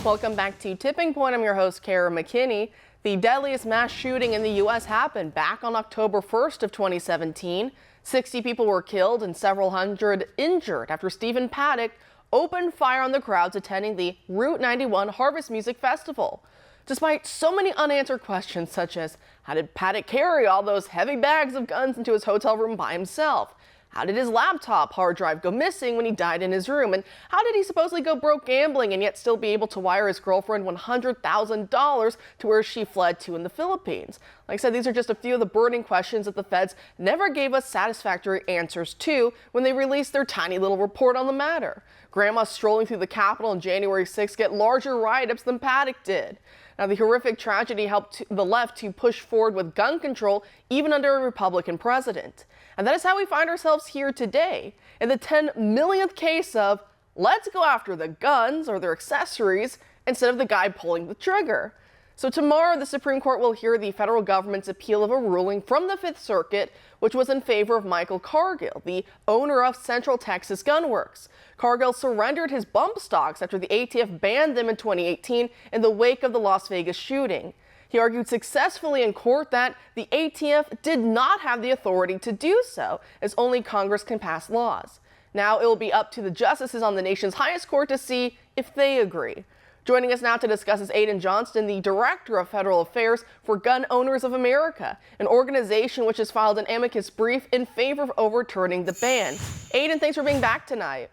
Welcome back to Tipping Point. I'm your host, Kara McKinney. The deadliest mass shooting in the U.S. happened back on October 1st of 2017. 60 people were killed and several hundred injured after Stephen Paddock opened fire on the crowds attending the Route 91 Harvest Music Festival. Despite so many unanswered questions such as, how did Paddock carry all those heavy bags of guns into his hotel room by himself? How did his laptop hard drive go missing when he died in his room? And how did he supposedly go broke gambling and yet still be able to wire his girlfriend $100,000 to where she fled to in the Philippines? Like I said, these are just a few of the burning questions that the feds never gave us satisfactory answers to when they released their tiny little report on the matter. Grandma strolling through the Capitol on January 6th get larger write-ups than Paddock did. Now, the horrific tragedy helped the left to push forward with gun control even under a Republican president. And that is how we find ourselves here today, in the 10 millionth case of let's go after the guns or their accessories instead of the guy pulling the trigger. So tomorrow, the Supreme Court will hear the federal government's appeal of a ruling from the Fifth Circuit, which was in favor of Michael Cargill, the owner of Central Texas Gun Works. Cargill surrendered his bump stocks after the ATF banned them in 2018 in the wake of the Las Vegas shooting. He argued successfully in court that the ATF did not have the authority to do so, as only Congress can pass laws. Now it will be up to the justices on the nation's highest court to see if they agree. Joining us now to discuss is Aiden Johnston, the Director of Federal Affairs for Gun Owners of America, an organization which has filed an amicus brief in favor of overturning the ban. Aiden, thanks for being back tonight.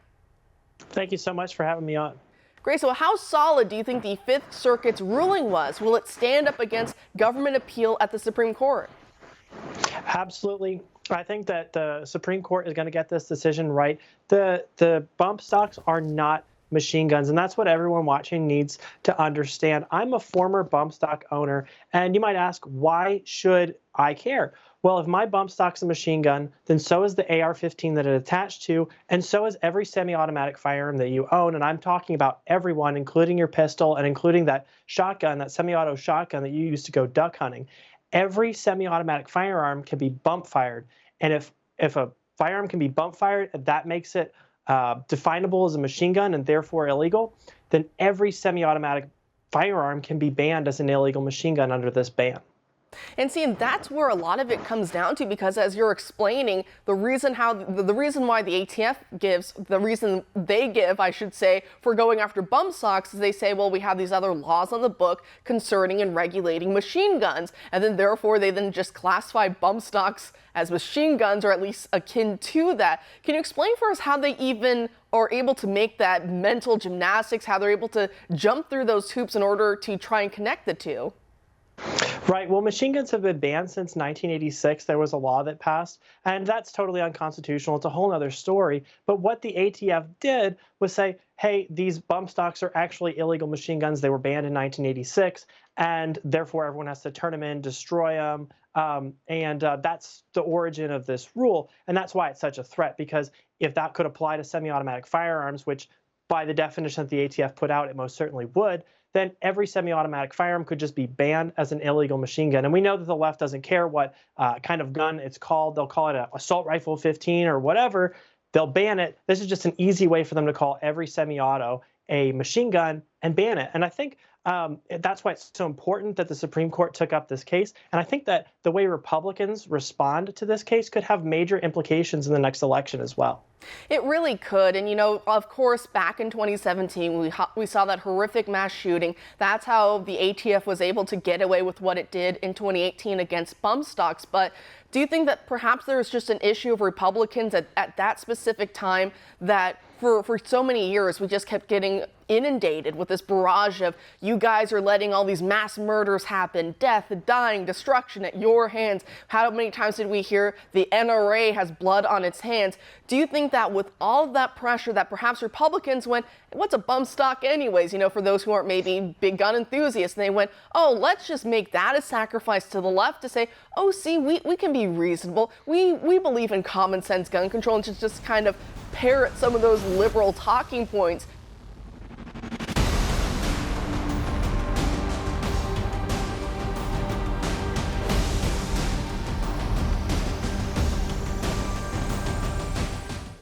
Thank you so much for having me on. Great. So how solid do you think the Fifth Circuit's ruling was? Will it stand up against government appeal at the Supreme Court? Absolutely. I think that the Supreme Court is going to get this decision right. The bump stocks are not machine guns, and that's what everyone watching needs to understand. I'm a former bump stock owner, and you might ask, why should I care? Well, if my bump stock's a machine gun, then so is the AR-15 that it attached to, and so is every semi-automatic firearm that you own. And I'm talking about everyone, including your pistol and including that shotgun, that semi-auto shotgun that you used to go duck hunting. Every semi-automatic firearm can be bump fired. And if a firearm can be bump fired, that makes it definable as a machine gun and therefore illegal, then every semi-automatic firearm can be banned as an illegal machine gun under this ban. And see, that's where a lot of it comes down to, because as you're explaining, the reason why the ATF gives, the reason they give, I should say, for going after bump stocks is they say, well, we have these other laws on the book concerning and regulating machine guns. And then therefore they then just classify bump stocks as machine guns, or at least akin to that. Can you explain for us how they even are able to make that mental gymnastics, how they're able to jump through those hoops in order to try and connect the two? Right. Well, machine guns have been banned since 1986. There was a law that passed, and that's totally unconstitutional. It's a whole other story. But what the ATF did was say, hey, these bump stocks are actually illegal machine guns. They were banned in 1986, and therefore everyone has to turn them in, destroy them. That's the origin of this rule. And that's why it's such a threat, because if that could apply to semi-automatic firearms, which by the definition that the ATF put out, it most certainly would, then every semi-automatic firearm could just be banned as an illegal machine gun. And we know that the left doesn't care what kind of gun it's called. They'll call it an assault rifle 15 or whatever. They'll ban it. This is just an easy way for them to call every semi-auto a machine gun and ban it. And I think that's why it's so important that the Supreme Court took up this case. And I think that the way Republicans respond to this case could have major implications in the next election as well. It really could. And, you know, of course, back in 2017, we saw that horrific mass shooting. That's how the ATF was able to get away with what it did in 2018 against bump stocks. But do you think that perhaps there was just an issue of Republicans at that specific time that for so many years we just kept getting inundated with this barrage of, you guys are letting all these mass murders happen, death, dying, destruction at your hands. How many times did we hear the NRA has blood on its hands? Do you think that with all of that pressure that perhaps Republicans went, what's a bump stock anyways? You know, for those who aren't maybe big gun enthusiasts, and they went, oh, let's just make that a sacrifice to the left to say, oh, see, we can be reasonable. We believe in common sense gun control, and just kind of parrot some of those liberal talking points.